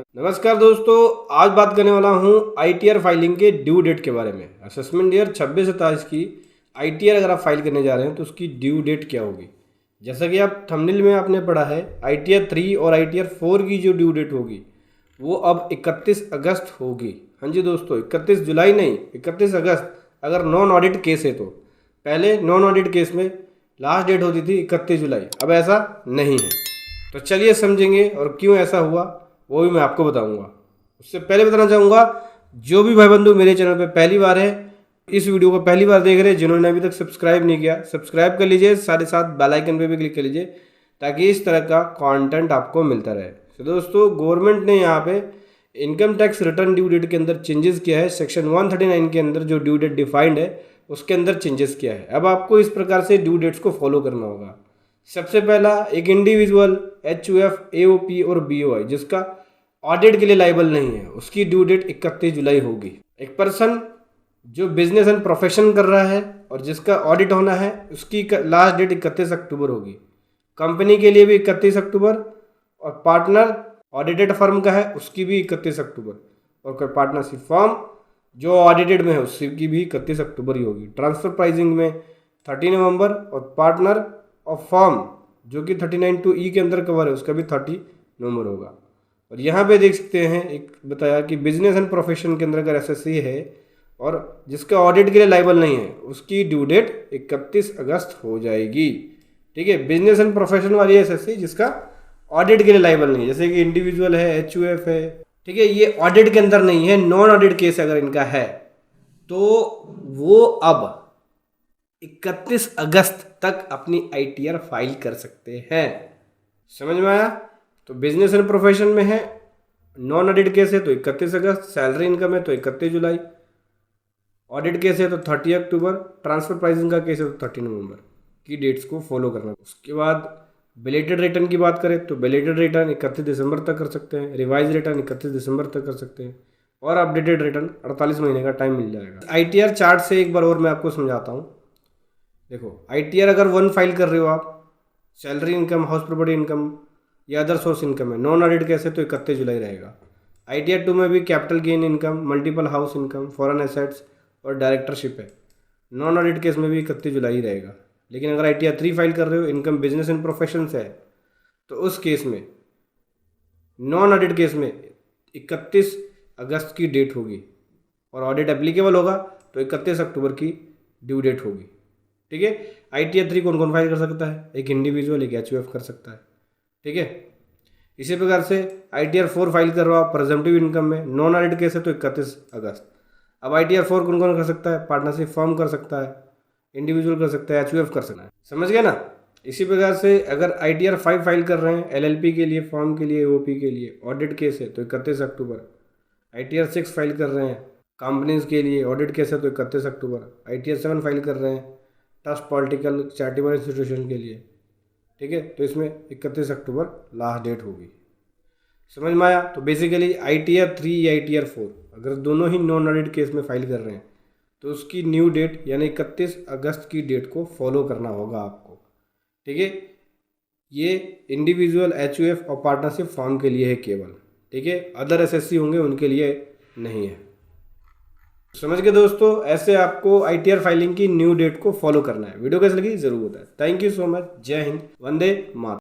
नमस्कार दोस्तों, आज बात करने वाला हूँ आईटीआर फाइलिंग के ड्यू डेट के बारे में। असेसमेंट ईयर 26-27 की आईटीआर अगर आप फाइल करने जा रहे हैं तो उसकी ड्यू डेट क्या होगी। जैसा कि आप थंबनेल में आपने पढ़ा है, आईटीआर 3 और आईटीआर 4 की जो ड्यू डेट होगी वो अब 31 अगस्त होगी। हाँ जी दोस्तों, 31 जुलाई नहीं, 31 अगस्त। अगर नॉन ऑडिट केस है तो पहले नॉन ऑडिट केस में लास्ट डेट होती थी 31 जुलाई, अब ऐसा नहीं है। तो चलिए समझेंगे और क्यों ऐसा हुआ वो भी मैं आपको बताऊंगा। उससे पहले बताना चाहूँगा, जो भी भाई बंधु मेरे चैनल पे पहली बार है, इस वीडियो को पहली बार देख रहे हैं, जिन्होंने अभी तक सब्सक्राइब नहीं किया सब्सक्राइब कर लीजिए, साथ ही साथ बेल आइकन पे भी क्लिक कर लीजिए ताकि इस तरह का कंटेंट आपको मिलता रहे। तो दोस्तों, गवर्नमेंट ने यहाँ पे income tax return due date के अंदर चेंजेस किया है। सेक्शन 139 के अंदर जो ड्यू डेट डिफाइंड है उसके अंदर चेंजेस किया है। अब आपको इस प्रकार से ड्यू डेट्स को फॉलो करना होगा। सबसे पहला, एक इंडिविजुअल एचयूएफ, एओपी और बीओआई जिसका ऑडिट के लिए लाइबल नहीं है, उसकी ड्यू डेट 31 जुलाई होगी। एक पर्सन जो बिजनेस एंड प्रोफेशन कर रहा है और जिसका ऑडिट होना है उसकी लास्ट डेट 31 अक्टूबर होगी। कंपनी के लिए भी 31 अक्टूबर, और पार्टनर ऑडिटेड फर्म का है उसकी भी 31 अक्टूबर, और कोई पार्टनरशिप फर्म जो ऑडिटेड में है उसकी भी 31 अक्टूबर ही होगी। ट्रांसफर प्राइसिंग में 30 नवंबर, और पार्टनर ऑफ फर्म जो कि 39(2)E के अंदर कवर है उसका भी 30 नवंबर होगा। और यहाँ पे देख सकते हैं, एक बताया कि बिजनेस एंड प्रोफेशन के अंदर अगर एसएससी है और जिसका ऑडिट के लिए लाइबल नहीं है उसकी ड्यू डेट 31 अगस्त हो जाएगी। ठीक है, बिजनेस एंड प्रोफेशन वाली एसएससी जिसका ऑडिट के लिए लाइबल नहीं है, जैसे कि इंडिविजुअल है, एचयूएफ है, ठीक है, ये ऑडिट के अंदर नहीं है, नॉन ऑडिट केस अगर इनका है तो वो अब 31 अगस्त तक अपनी आईटीआर फाइल कर सकते हैं। समझ में आया? तो बिजनेस एंड प्रोफेशन में है, नॉन ऑडिट केस है तो 31 अगस्त, सैलरी इनकम है तो 31 जुलाई, ऑडिट केस है तो 30 अक्टूबर, ट्रांसफर प्राइसिंग का केस है तो 30 नवंबर की डेट्स को फॉलो करना। उसके बाद बिलेटेड रिटर्न की बात करें तो बिलेटेड रिटर्न 31 दिसंबर तक कर सकते हैं, रिवाइज रिटर्न 31 दिसंबर तक कर सकते हैं, और अपडेटेड रिटर्न 48 महीने का टाइम मिल जाएगा। आईटीआर चार्ट से एक बार और मैं आपको समझाता हूँ। देखो, आईटीआर अगर 1 फाइल कर रहे हो आप, salary income, house property income या अदर सोर्स इनकम है, नॉन ऑडिट कैसे तो 31 जुलाई रहेगा। आईटीआर 2 में भी capital gain income, multiple house income, foreign assets और डायरेक्टरशिप है, नॉन ऑडिट केस में भी 31 जुलाई ही रहेगा। लेकिन अगर आईटीआर 3 फाइल कर रहे हो, इनकम बिजनेस एंड प्रोफेशन से है, तो उस केस में नॉन ऑडिट केस में 31 अगस्त की डेट होगी, और ऑडिट एप्लीकेबल होगा तो 31 अक्टूबर की ड्यू डेट होगी। ठीक है, आईटीआर 3 कौन कौन फाइल कर सकता है? एक इंडिविजुअल, एक एचयूएफ कर सकता है। ठीक है, इसी प्रकार से आईटीआर 4 फाइल कर रहा हो आप प्रेजेंटिव इनकम में, नॉन ऑडिट केस है तो 31 अगस्त। अब आईटीआर 4 कौन कौन कर सकता है? पार्टनरशिप फर्म कर सकता है, इंडिविजुअल कर सकता है, एचयूएफ कर सकता है। समझ गए ना? इसी प्रकार से अगर आईटीआर 5 फाइल कर रहे हैं एलएलपी के लिए, फर्म के लिए, ओपी के लिए, ऑडिट केस है तो 31 अक्टूबर। आईटीआर 6 फाइल कर रहे हैं कंपनीज के लिए, ऑडिट केस है तो 31 अक्टूबर। आईटीआर 7 फाइल कर रहे हैं ट्रस्ट, पॉलिटिकल, चैरिटेबल इंस्टीट्यूशन के लिए, ठीक है, तो इसमें 31 अक्टूबर लास्ट डेट होगी। समझ में आया? तो बेसिकली आईटीआर 3 या आईटीआर 4 अगर दोनों ही नॉन ऑडिट केस में फाइल कर रहे हैं तो उसकी न्यू डेट यानी 31 अगस्त की डेट को फॉलो करना होगा आपको। ठीक है, ये इंडिविजुअल, एचयूएफ और पार्टनरशिप फॉर्म के लिए है केवल। ठीक है, अदर एसएससी होंगे उनके लिए नहीं है। समझ गए दोस्तों? ऐसे आपको आईटीआर फाइलिंग की न्यू डेट को फॉलो करना है। वीडियो कैसे लगी जरूर बताएं। Thank you so much. जय हिंद, वंदे मातरम।